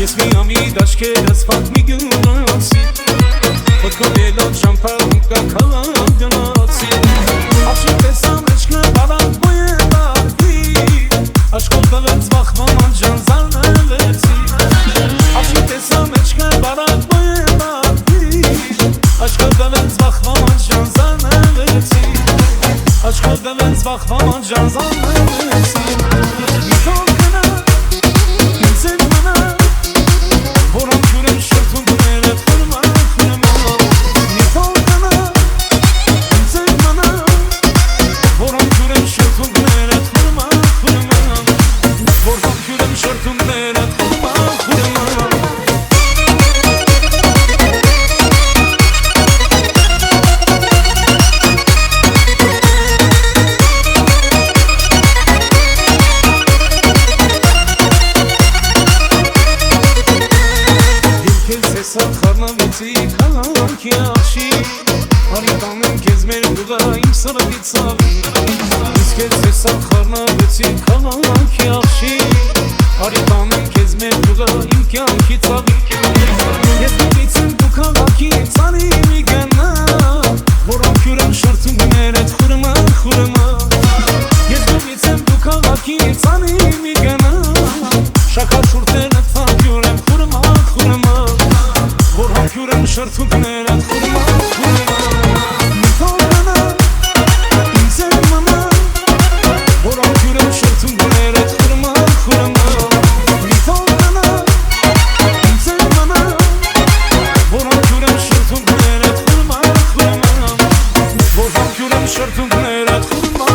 Ես մի ամիդ աչքերս վատ մի գնացի Ոտքովելով շամփան կա քաղաք գնացի Աղջիկ տեսա մեջքը բարակ բոյեվարդի Աշխով դվեց վախվաման ժանզան եղեցի Աղջիկ տեսա մեջքը բարակ բոյեվարդի Աշխով դվեց վախվաման ժանզան եղեցի Աշխով դվեց վախվաման ժանզան եղեցի Սախարնավեցի քաղաքի աղջի Արիտանեմ կեզ մեր դուղա իմ սրտի ծավի Իսկ ես սախարնավեցի քաղաքի աղջի Արիտանեմ կեզ մեր դուղա իմ կյանքի ծավի Ես նույնիցն դու քաղաքի ծանի մի գնա Որոնք յուրեմ շրծում գներետ խուրմա Ես նույնիցն դու քաղաքի ծանի մի գնա Շակար շուրտերն թակ յուրեմ խուրմա Յուրեմ շրթունքները խուրմա Մի թողնա ինձ էլ մամա Որոնք յուրեմ շրթունքները խուրմա Մի թողնա ինձ էլ մամա Որոնք յուրեմ շրթունքները խուրմա Որոնք յուրեմ շրթունքները խուրմա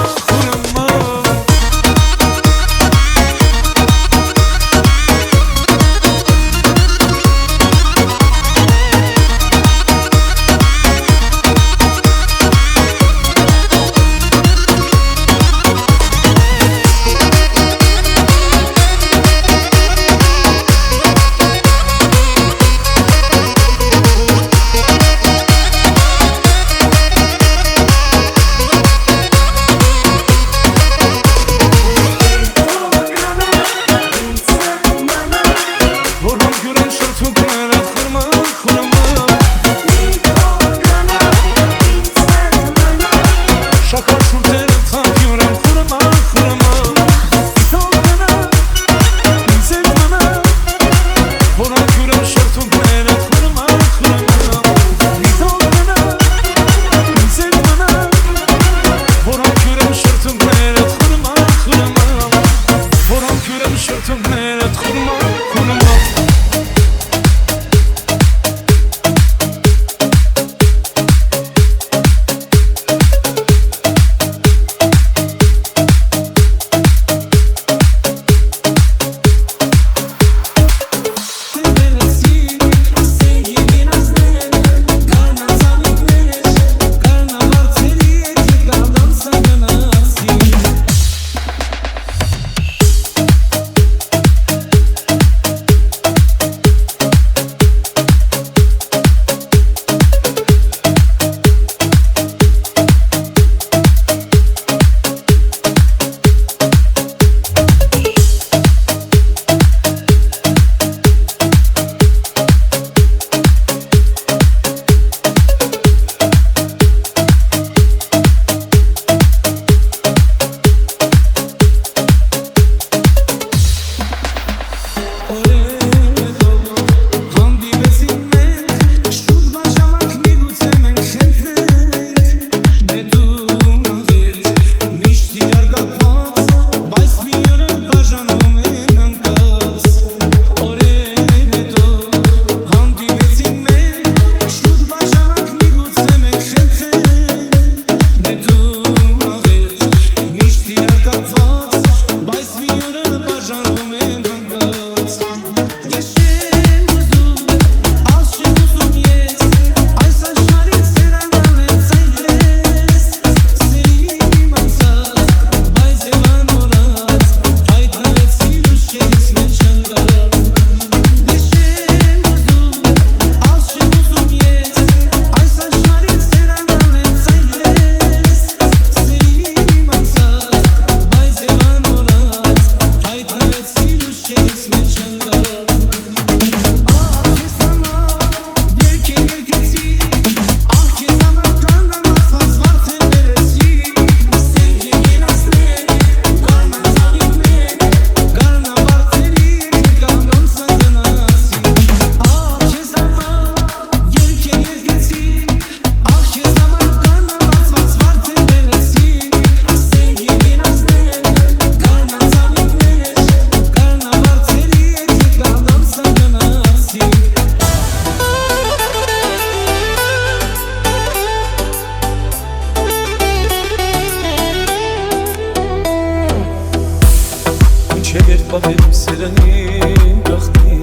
գաղթի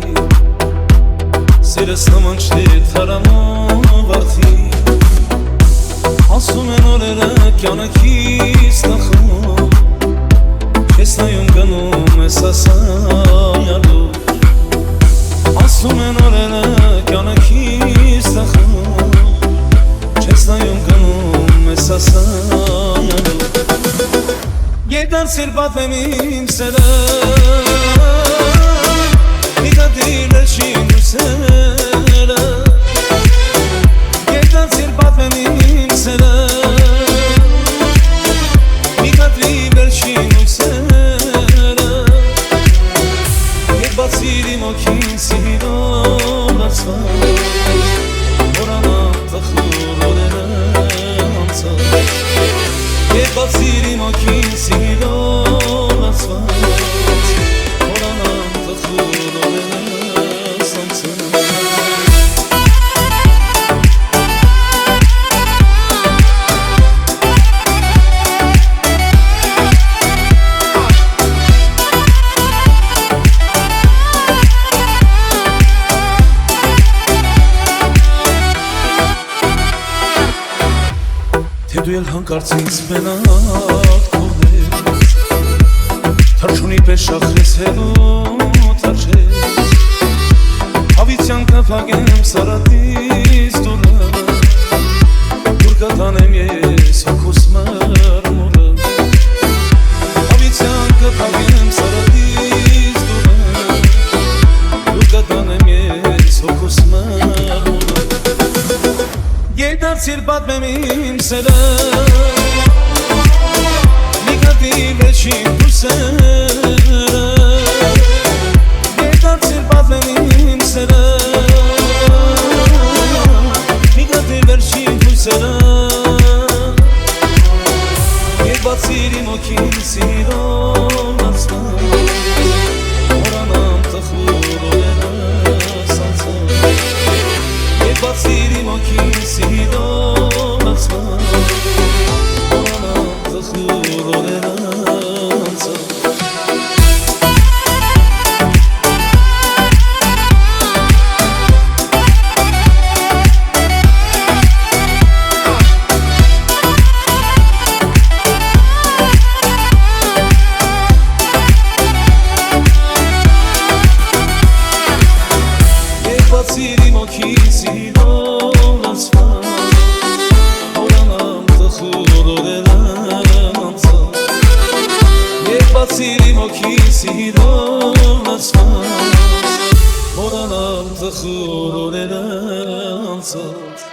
Սիրս նմանչի թարամով արդի Ասում են օրերը կյանքիս նախով Ես նայում գնում ես ասայալով Ասում են օրերը կյանքիս նախով Ես նայում գնում ես ասայալով Երդարձիր պատմեմ իմ սերը Մի կատիր վերջին հույսերը Երդարձիր պատմեմ իմ սերը Մի կատիր վերջին հույսերը Երբ բացիր իմ օքին սիրով լացված Որանամ տխուր օրերը անցած Երբ բացիր իմ օքին սիրով լացված Որանամ տխուր օրերը անցած Թե դու էլ հանկարծից մենակ կողնես Թրջունի պես շախրես հերոտ արջես Հավիցյան կապագեմ սարատից դուրը Դուր կտանեմ ես հոգուս մրմուրը Հավիցյան կապագեմ սարատից դուրը Դուր կտանեմ ես հոգուս մրմուրը Երդարձիր պատմեմ իմ սերը Մի կատիր վերջին հույսերը Երդարձիր պատմեմ իմ սերը Մի կատիր վերջին հույսերը Երբ բացիր իմ օքին սիրով լացված Որանամ տխուր օրերը սանցած Երբ բացիր իմ օքին սիրով լացված Որանամ տխուր օրերը անցած Երբ բացիր իմ օքին սիրով լացված Որանամ տխուր օրերը անցած Երբ բացիր իմ օքին սիրով լացված Որանամ տխուր օրերը անցած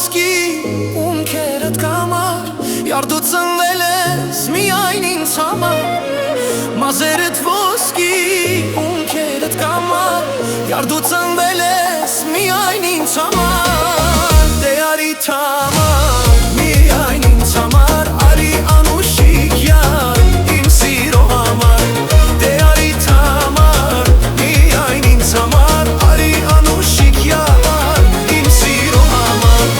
ոսկի ունքերդ կամար Յար դու ծնվել ես միայն ինձ համար Մազերդ ոսկի ունքերդ կամար Յար դու ծնվել ես միայն ինձ համար Դե արի թամար միայն ինձ համար Արի անուշիկ յար իմ սիրո համար Դե արի թամար միայն ինձ համար Արի անուշիկ յար իմ սիրո համար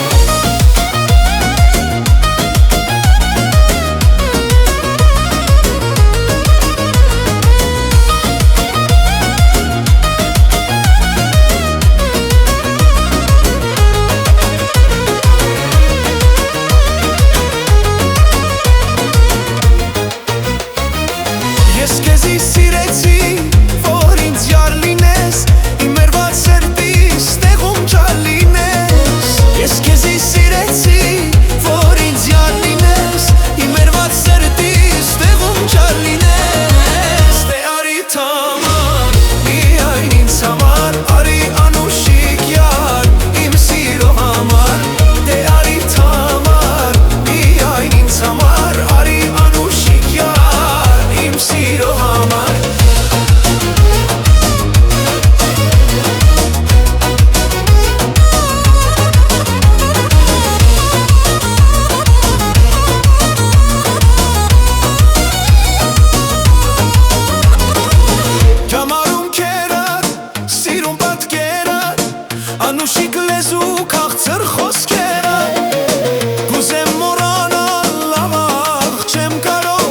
Ես քեզի սիրեցի, որ ինձ յար լինես Իմ մերված սրտիս տեղում չար լինես Ես քեզի սիրեցի, որ ինձ յար լինես Իմ մերված սրտիս տեղում չար լինես Դե արի թամար, միայն ինձ համար Արի անուշիկ յար, իմ սիրո համար Դե արի թամար, միայն ինձ համար Արի անուշիկ յար, իմ սիրո համար Ճամարում կերար, սիրում պատկերար Անուշիկ լեզու քաղցր խոսքերար Կուզեմ մորանալ, ավաղ չեմ կարող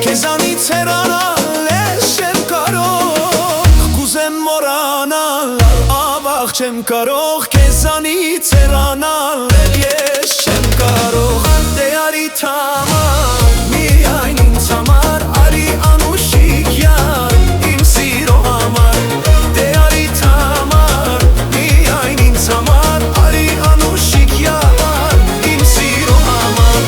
Քեզանից հեռանալ, ես չեմ կարող Կուզեմ մորանալ, ավաղ չեմ կարող Քեզանից հեռանալ, ես չեմ կարող Դե արի թամար, միայն ինձ համար Արի անուշիկ յար, իմ սիրո համար Դե արի թամար, միայն ինձ համար Արի անուշիկ յար, իմ սիրո համար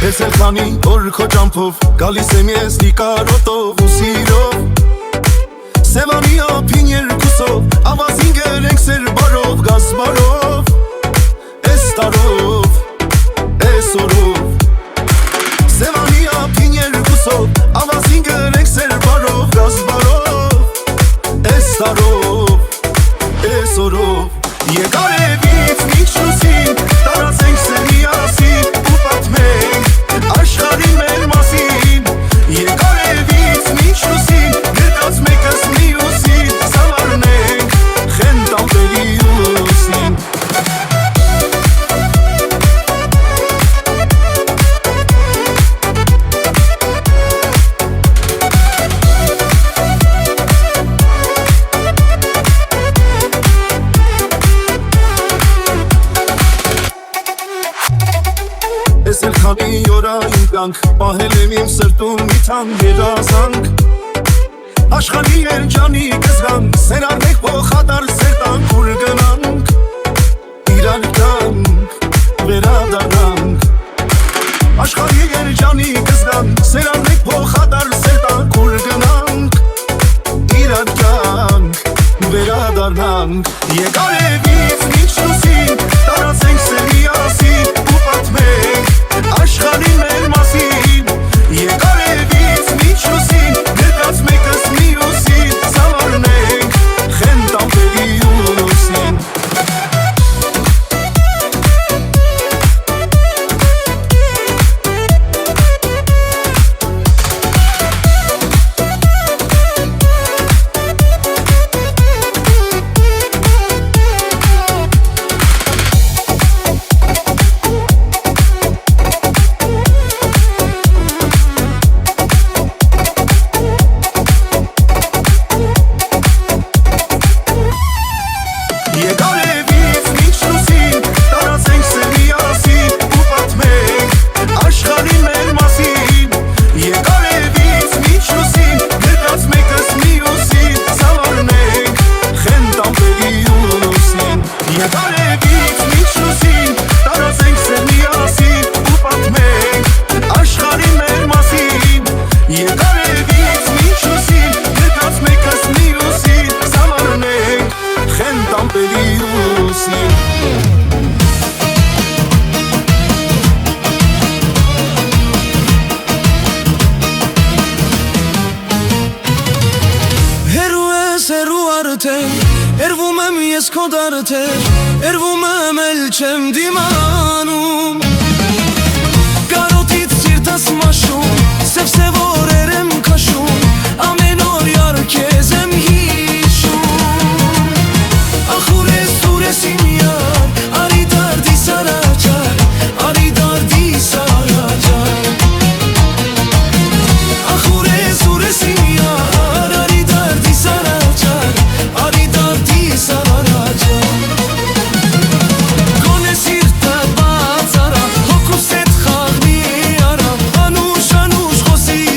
Ես էլ քանի օր քո ճամփով գալիս եմ ես նիկարոտով ու սիրով Սևանի ափին երկուսով ավազին գերենք սեր բարով գազ բարով Էս տարով, էս օրով Սևանի ափին երկուսով ավազին գերենք սեր բարով գազ բարով Էս տարով, էս օրով Եկար էվից միջ լուսին տարածենք սեր միասին ու պատմենք Աշխարհի մեր մասին Եկար էվից միջ լուսին Գրտած մեկս մյուսին Սավառնենք խենթ ամպերի ուսին Ես էլ քանի օրային կյանք Պահել եմ իմ սրտում մի թան երազանք Աշխարհի երջանի կզգանք Սեր արնենք փոխադարձ սեր տանք Ուր գնանք Իրար կանք Վերադառնանք Աշխարհի երջանի կզգանք Սեր արնենք փոխադարձ սեր տանք Ուր գնանք Իրար կանք Վերադառնանք Եկար էվից միջ լուսին Տարածենք սեր միասին ու պատմենք Աշխարհի մեր մասին Եկար էվից միջ լուսին Գրտած մեկս մյուսին Սավառնենք խենթ ամպերի ուսին Եկարևից միջուսին Եկած մեկս միրուսին Զավարնենք խենտ ամպերի ուսին Երվում եմ ես քո դարդեր Երվում եմ էլ չեմ դիմանում Կարոտից սիրտս մաշում Սև օրեր եմ քաշում Ամեն օր յար քեզ եմ հիշում Ախուր ես իմ յար Արի դարդի սարաճար Արի դարդի սարաճար Ախուր ես իմ յար Արի դարդի սարաճար Արի դարդի սարաճար Գոնե սիրտը բաց արա Հոգուս էտ խաղնի արա Անուշ խոսի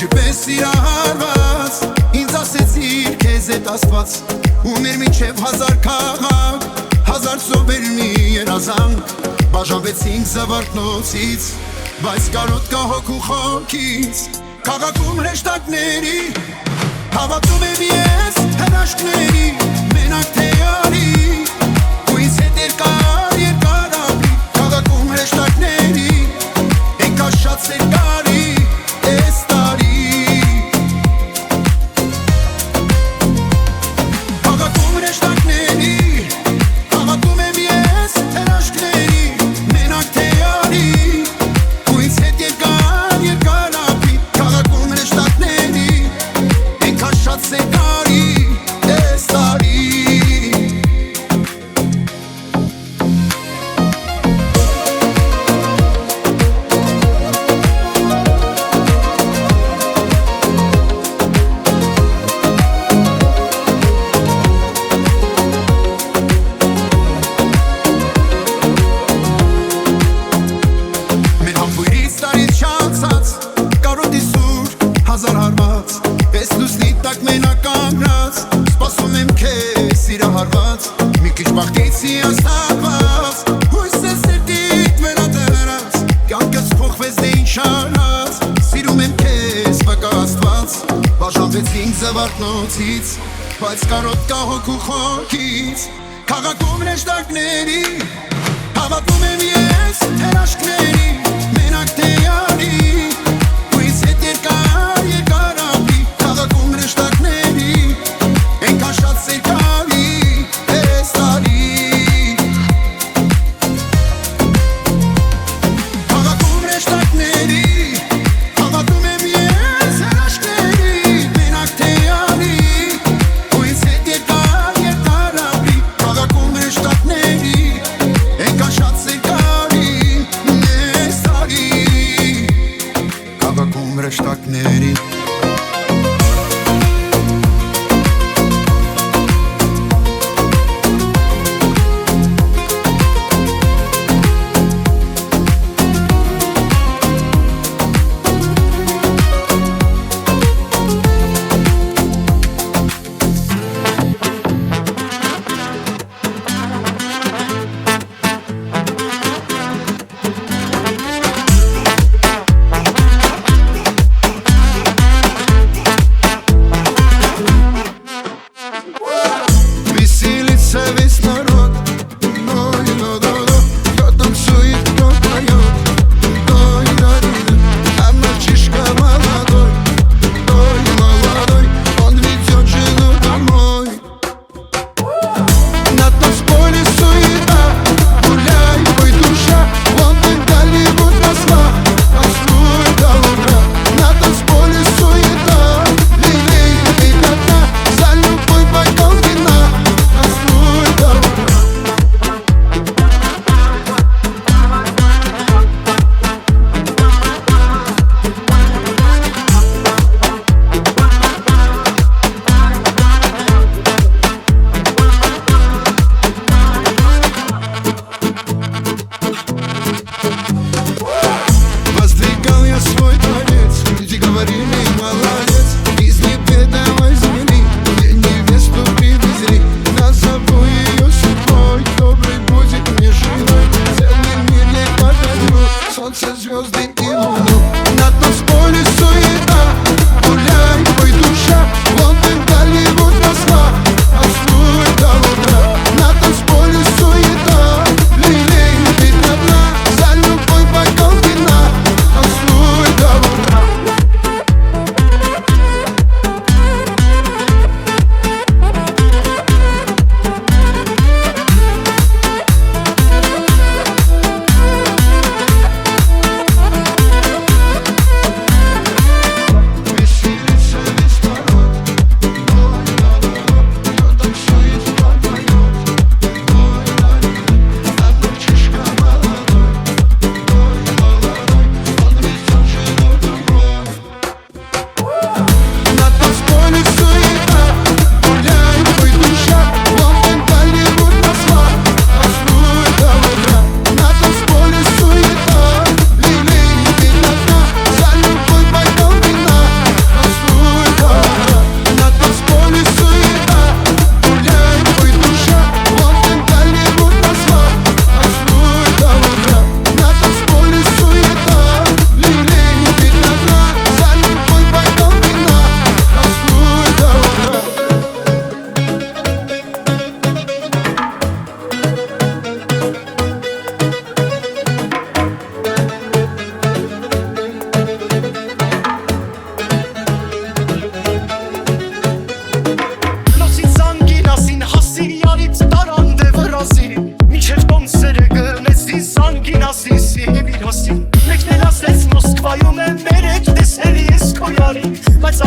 Որջի պես իրահարված Ինձ ասեցիր քեզ էտ աստված Ուներ մինչև 1000 քաղաք 1000 ծովեր մի երազանք Բաժանվեցինք զավարթնոցից Բայց կարոտ կա հոգու խորքից Քաղաքում հրեշտակների Հավատում եմ ես հրաշքների Մենակ թե արի Ու ինձ հետ երկար ապրի Քաղաքում հրեշտակների Ենքա շատ սերկարի Էս տարի Քաղաքում հրեշտակների Հավատում եմ ես հրաշքների Մենակ թե արի Ու ինձ հետ երկար ապրի Քաղաքում հրեշտակների Ենքա շատ սերկարի Էս տարի Մեր համբույրից տարից չանցած Կարոտի սուր, 1000 հարված Պես լուսնի տակ մենակ կանգնած Սպասում եմ քեզ սիրահարված Մի քիչ բախտից հիասթափված Հույս է սերտիդ վերադրած Կյանքս փոխվեց դե ինչ արած Սիրում եմ քեզ վկա աստված Բաժանվեցինք զավարթնոցից Բայց կարոտ կա հոգու խորքից Քաղաքում հրեշտակների Հավատում եմ ես հրաշքների Մենակ թե արի Ու ինձ հետ երկար ապրի Քաղաքում հրեշտակների Ենքա շատ սերկարի Էս տարի Քաղաքում հրեշտակների Հավատում եմ ես հրաշքների Մենակ թե արի Ու ինձ հետ երկար ապրի Քաղաքում հրեշտակների Ենքա շատ սերկարի Էս տարի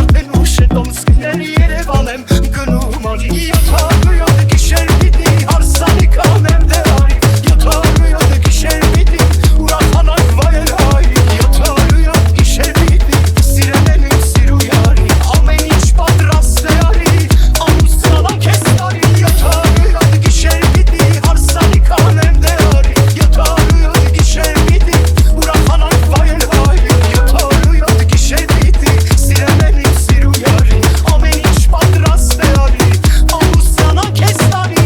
արդեն ուշ է Տոմսկների Երևան եմ գնում արի 707 գիշեր պիտի հարսանի կանեմ դե արի 707 գիշեր պիտի ուրախանանք վայել արի 707 գիշեր պիտի սիրել եմ իմ սիրույարի ամեն ինչ պատրաստ է արի ամուսնանանք ես տարի 707 գիշեր պիտի հարսանի կանեմ դե արի 707 գիշեր պիտի ուրախանանք վայել արի 707 գիշեր պիտի սիրել եմ իմ սիրույարի ամեն ինչ պատրաստ է արի ամուսնանանք ես տարի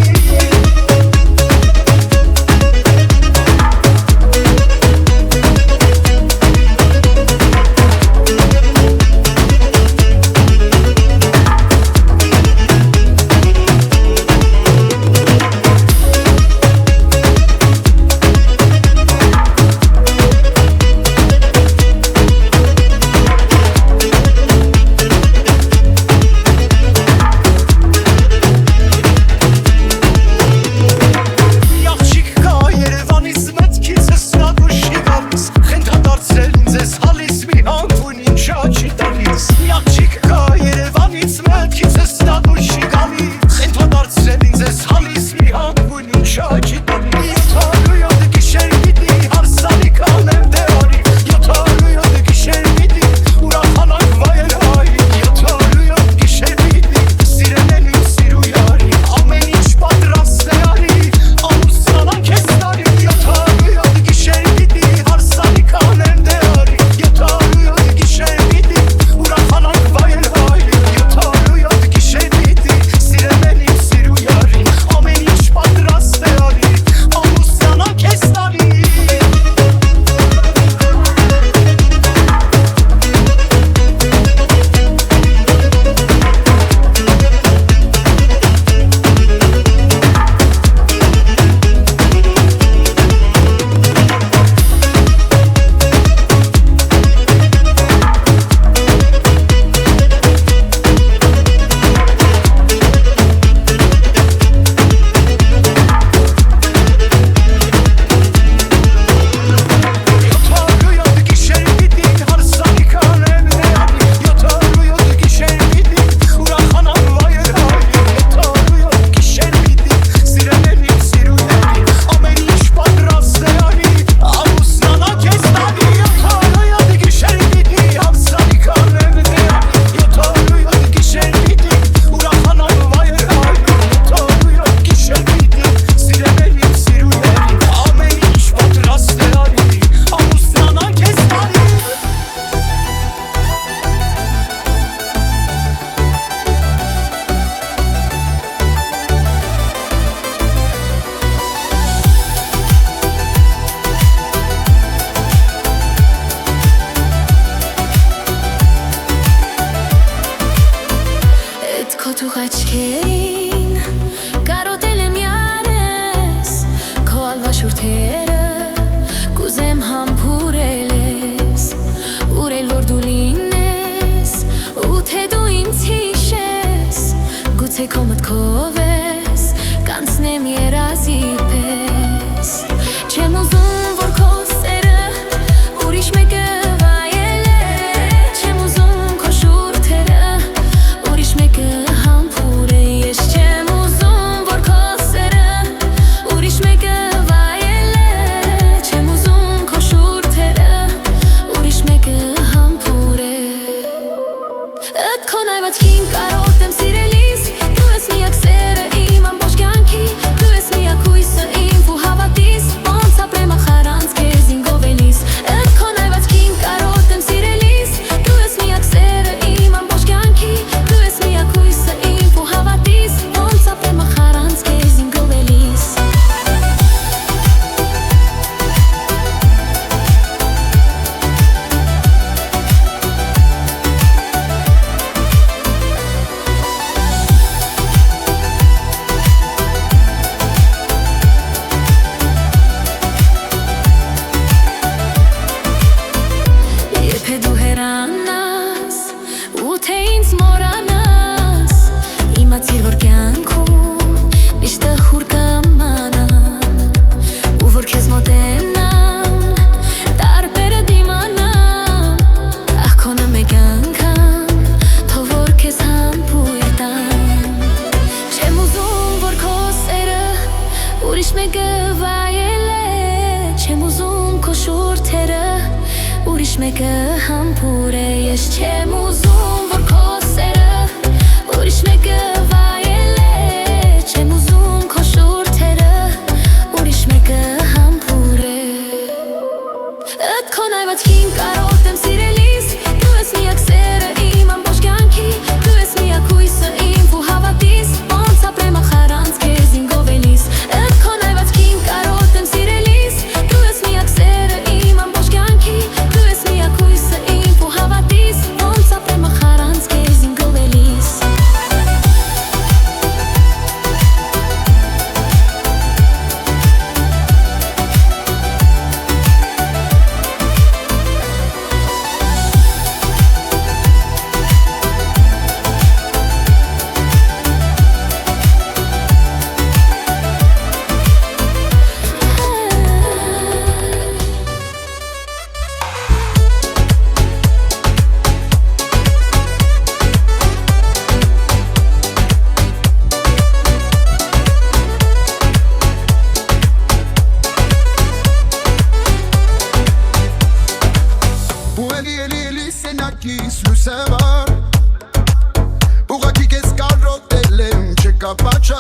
կապաչա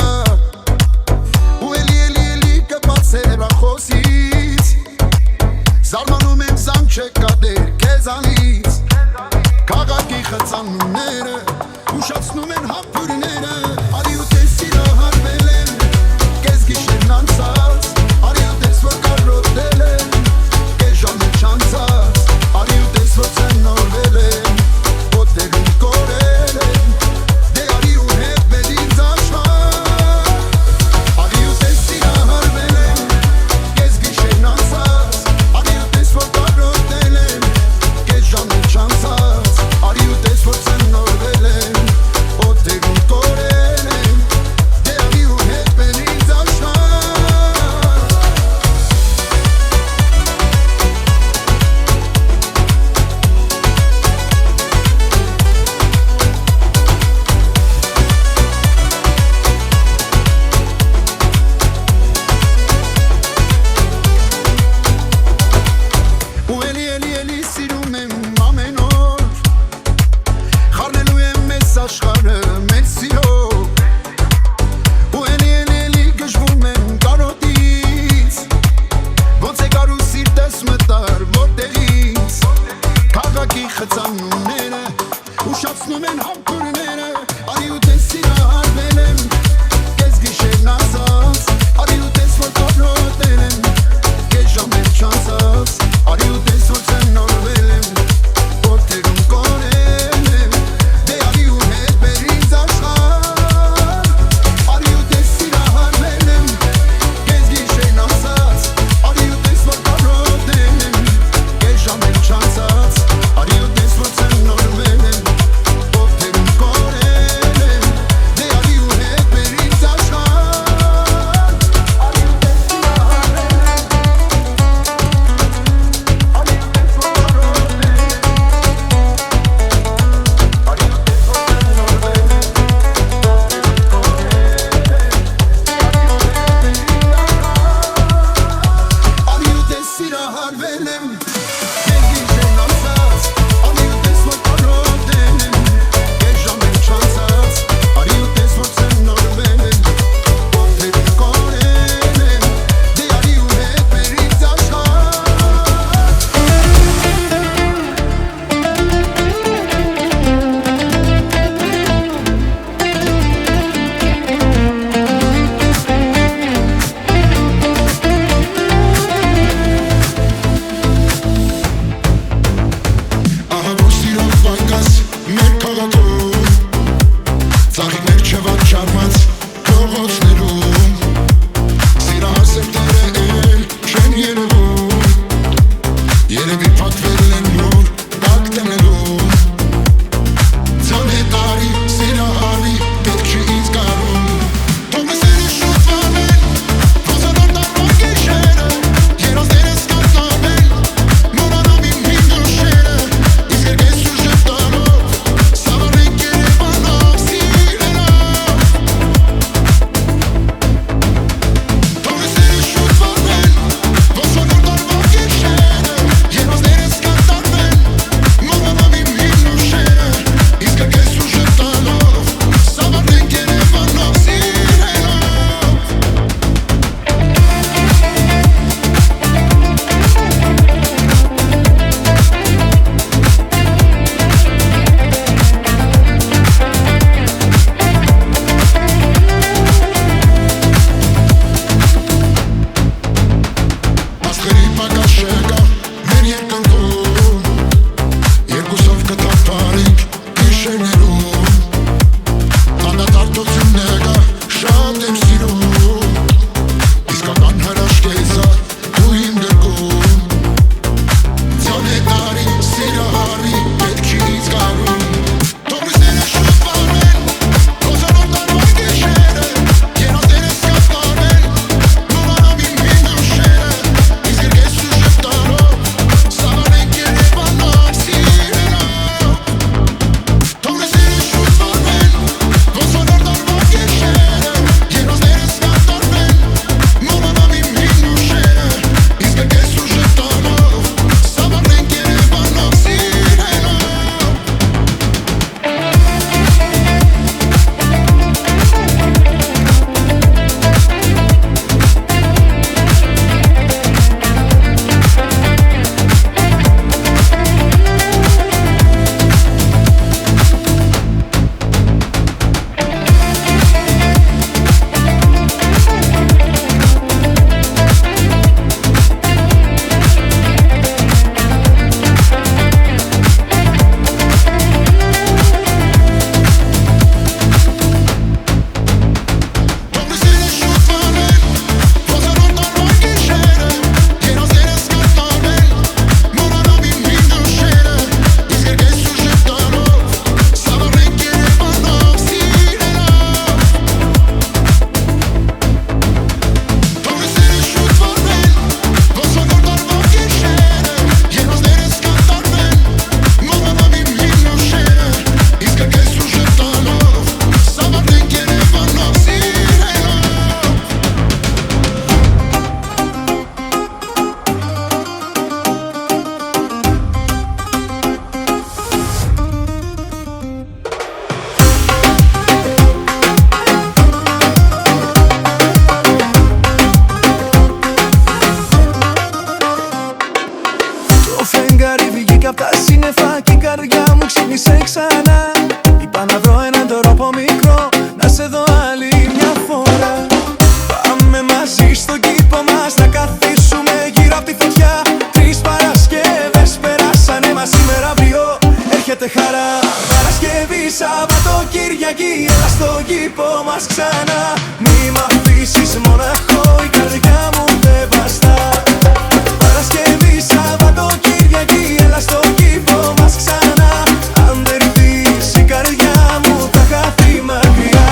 ու էլի կպած հեռախոսից զարմանում եմ զանգ չկա դեր քեզանից քաղաքի խծանումները ուշացնում են համբուրները արի ու տես սիրահարվել եմ կես գիշերն անցած արի ու տես որ կարոտել եմ կես ժամը չանցած արի ու տես որ ցնորվել եմ ոտերում կորել եմ դե արի ու հետ մեր ինձ աշխար արի ու տես սիրահարվել եմ կես գիշերն անցած արի ու տես որ կարոտել եմ կես ժամը չանցած արի ու տես որ ցնորվել եմ ոտերում կորել եմ դե արի ու հետ մեր ինձ աշխար ու էլի սիրում եմ ամեն օր խառնելու եմ մեզ աշխարհը մեր սիրով ու էլի գժվում եմ կարոտից ոնց է գարու սիրտս մտար որտեղից քաղաքի խծանումները ուշացնում են համբուրները արի ու տես սիրահարվել եմ կես գիշերն անցած արի ու տես որ կարոտել եմ կես ժամ եմ չանցած արի ու տես որ ցնորվել եմ ոտերում կորել եմ դե արի ու հետ մեր ինձ աշխար արի ու տես սիրահարվել եմ կես գիշերն անցած արի ու տես որ կարոտել եմ կես ժամ եմ չանցած արի ու տես որ ցնորվել եմ ոտերում կորել Σαββατοκύριακη, έλα στο κήπο μας ξανά. Μη μ' αφήσεις μοναχό, η καρδιά μου δεν βαστά. Παρασκευή, Σαββατοκύριακη, έλα στο κήπο μας ξανά. Αν δεν έρθεις η καρδιά μου θα χαθεί μακριά.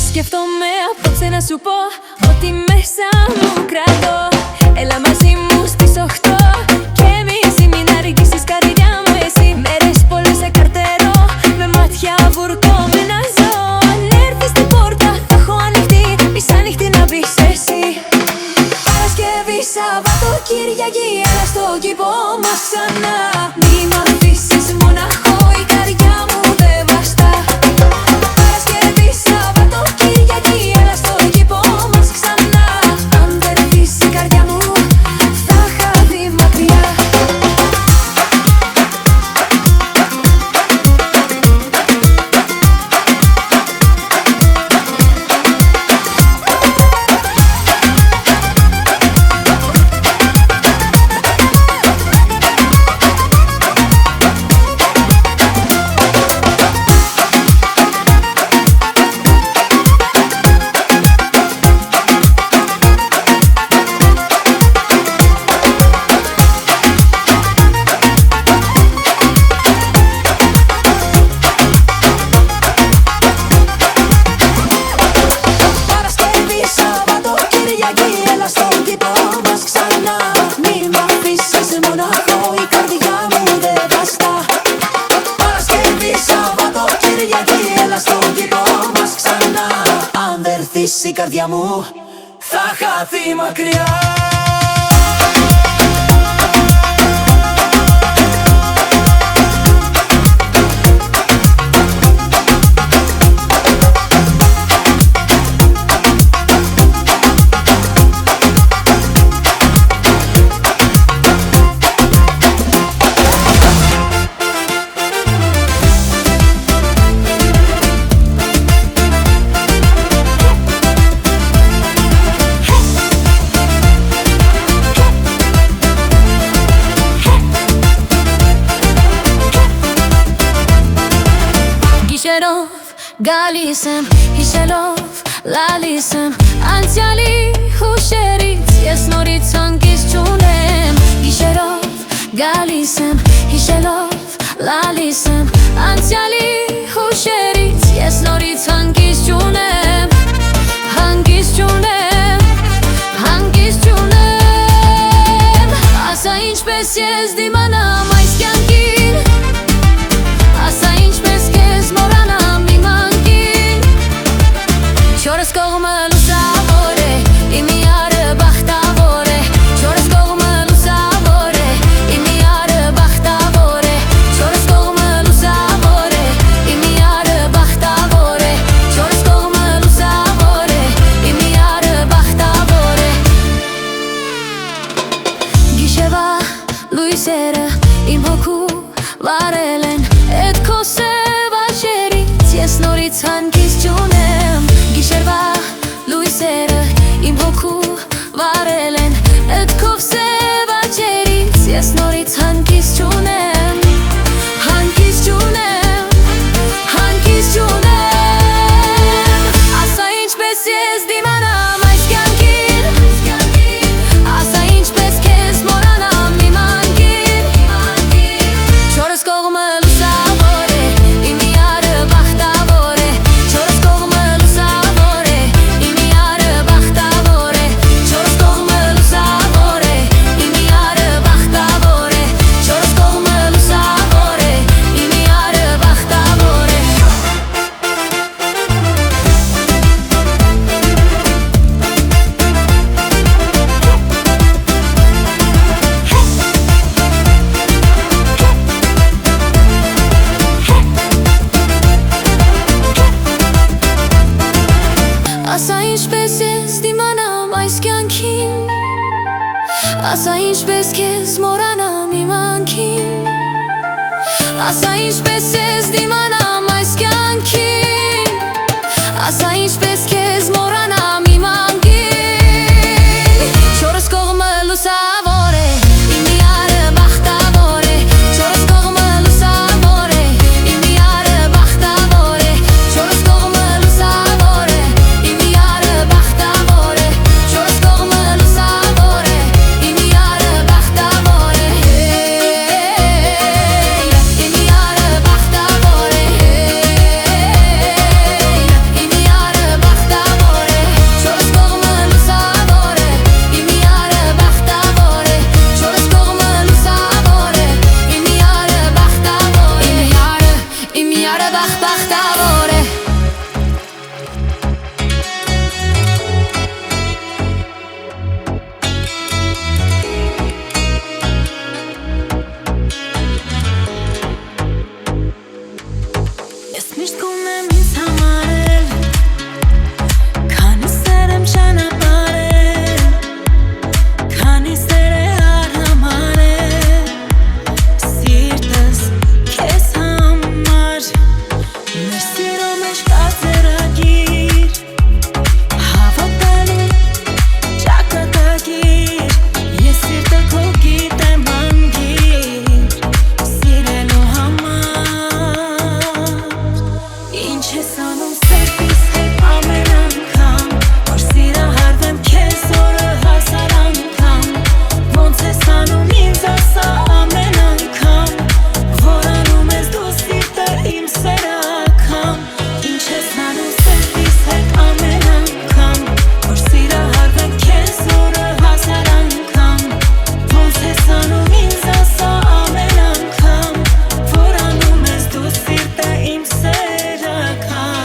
Σκέφτομαι απόψε να σου πω ότι μέσα μου κρατώ. Έλα μαζί μου στις 8 και μισή, μην αργήσεις καρδιά μου εσύ. Μέρες πολλές σε καρτερώ, με μάτια βουρκωμένα ζω. Αν έρθεις στην πόρτα θα έχω ανοιχτή, μισάνυχτη να μπεις εσύ. Παρασκευή, Σαββατοκύριακη, έλα στο κήπο μας ξανά. Μη μ' αφήσεις μοναχό, η καρδιά μου δεν βαστά. Παρασκευή, Σαββατοκύριακη, έλα στο κήπο μας ξανά. Αν δεν έρθεις η καρδιά μου θα χαθεί μακριά. Παρασκευή, Σαββατοκύριακη, έλα στο κήπο μας ξανά. Μη μ' αφήσεις μοναχό, η καρδιά μου δεν βαστά. Παρασκευή, Σαββατοκύριακη, έλα στο κήπο μας ξανά. Αν δεν έρθεις η καρδιά μου θα χαθεί μακριά. Գիշերով գալիս եմ, հիշելով լալիս եմ անցյալի հուշերից, ես նորից հանգիստ չունեմ։ Գիշերով գալիս եմ, հիշելով լալիս եմ անցյալի հուշերից, ես նորից հանգիստ չունեմ, հանգիստ չունեմ, հանգիստ չունեմ։ Ասա ինչպես ես դիմանամ այս կյանքին, ասա ինչպես քեզ մոռանամ իմ անկին։ Չորս կողմը լուսավոր է, իմ միարը բախտավոր է։ Չորս կողմը լուսավոր է, իմ միարը բախտավոր է։ Չորս կողմը լուսավոր է, իմ միարը բախտավոր է։ Չորս կողմը լուսավոր է, իմ միարը բախտավոր է։ Գիշերվա լույսերը իմ հոգու վարել են էդ քո սև աչքերից, ես նորից հանգիստ չունեմ։ Գիշերվա լույսերը իմ հոգու վարել են էդ քո սև աչքերից, ես նորից հանգիստ չունեմ, հանգիստ չունեմ, հանգիստ չունեմ։ Ասա ինչպես ես դիմանամ այս կյանքին, ասա ինչպես քեզ մոռանամ իմ անկին։ Չորս կողմը լուսավոր է, իմ միարը բախտավոր է։ Չորս կողմը լուսավոր է, իմ միարը բախտավոր է։ Չորս կողմը լուսավոր է, իմ միարը բախտավոր է։ Չորս կողմը լուսավոր է, իմ միարը բախտավոր է։ Ասա ինչպես ես դիմանամ այս կյանքին, ասա ինչպես քեզ մոռանամ իմ անկին։ Ասա ինչպես ես դիմանամ այս կյանքին, ասա ինչպես քեզ մոռանամ իմ անգին։ Չորս կողմը լուսավոր է, իմ միարը բախտավոր է, չորս կողմը լուսավոր է, իմ միարը բախտավոր է, չորս կողմը լուսավոր է, իմ միարը բախտավոր է, չորս կողմը լուսավոր է, իմ միարը բախտավոր է, իմ միարը բախտավոր է, իմ միարը բախտավոր է, չորս կողմը լուսավոր է, իմ միարը բախտավոր է, չորս կողմը լուսավոր է, իմ միարը բախտավոր է, իմ միարը բախտավոր է։ Ես միշտ կողմ եմ ինձ համարել, քանի սեր եմ ճանապարհել, քանի սեր է արհամարել, սիրտս քեզ համար, մեր սիրո մեջ կա ծերագիր, հավատալու ճակատագիր, ես սիրտը քո գիտեմ անգիր, սիրելու համար։ Ինչ ես անում սերտիս հետ ամեն անգամ, որ սիրահարվեմ քեզ օրը հասար անգամ, ոնց ես անում ինձ ասա ամեն անգամ, որ անում ես դու սիրտը իմ սերակամ։ Ինչ ես անում սերտիս հետ ամեն անգամ, որ սիրահարվեմ քեզ օրը հասար անգամ, ոնց ես անում ինձ ասա ամեն անգամ, որ անում ես դու սիրտը իմ սերակամ։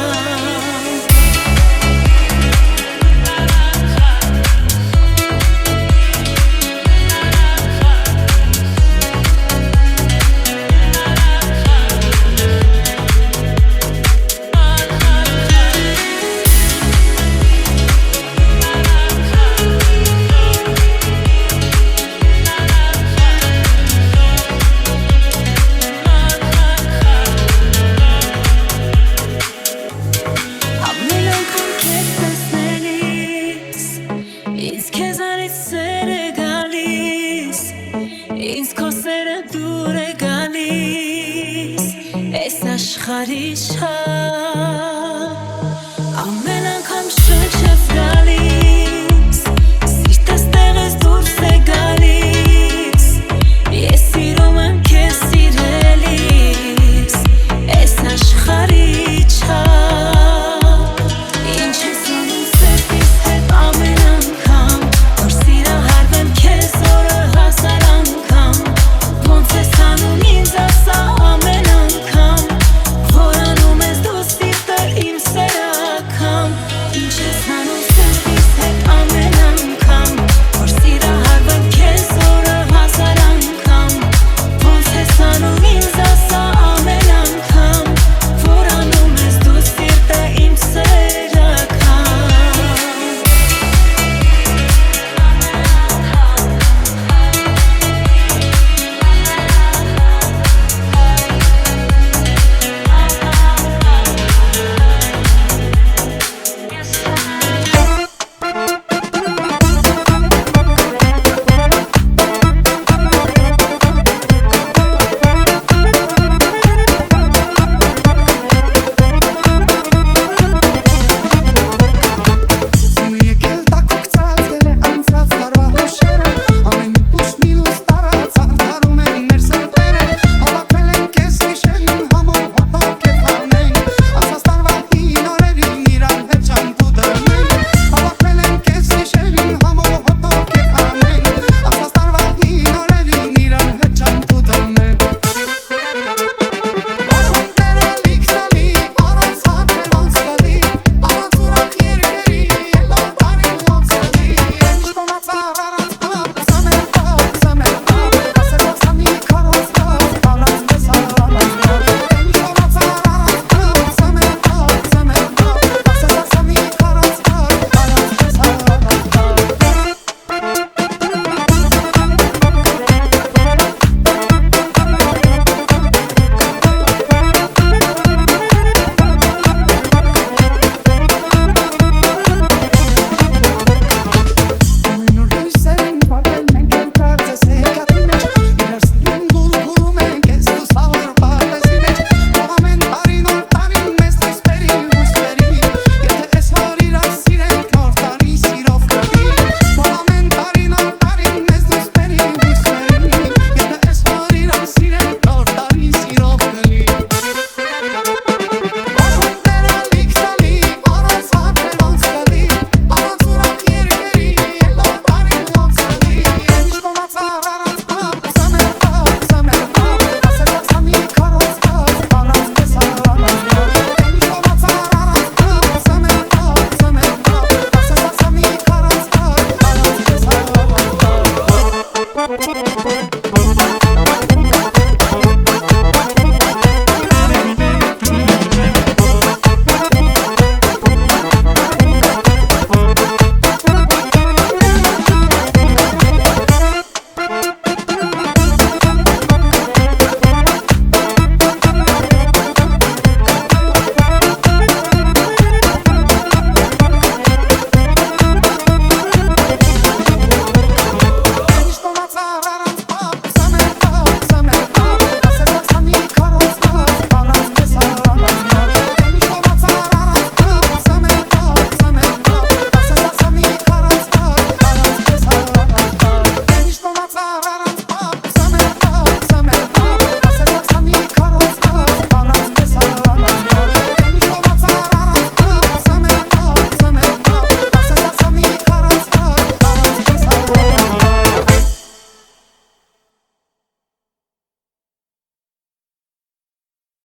Ամեն անգամ քեզ տեսնելիս, ինձ քեզանից սեր է գալիս, ինձ քո սերը դուր է գալիս, այս աշխարհի շա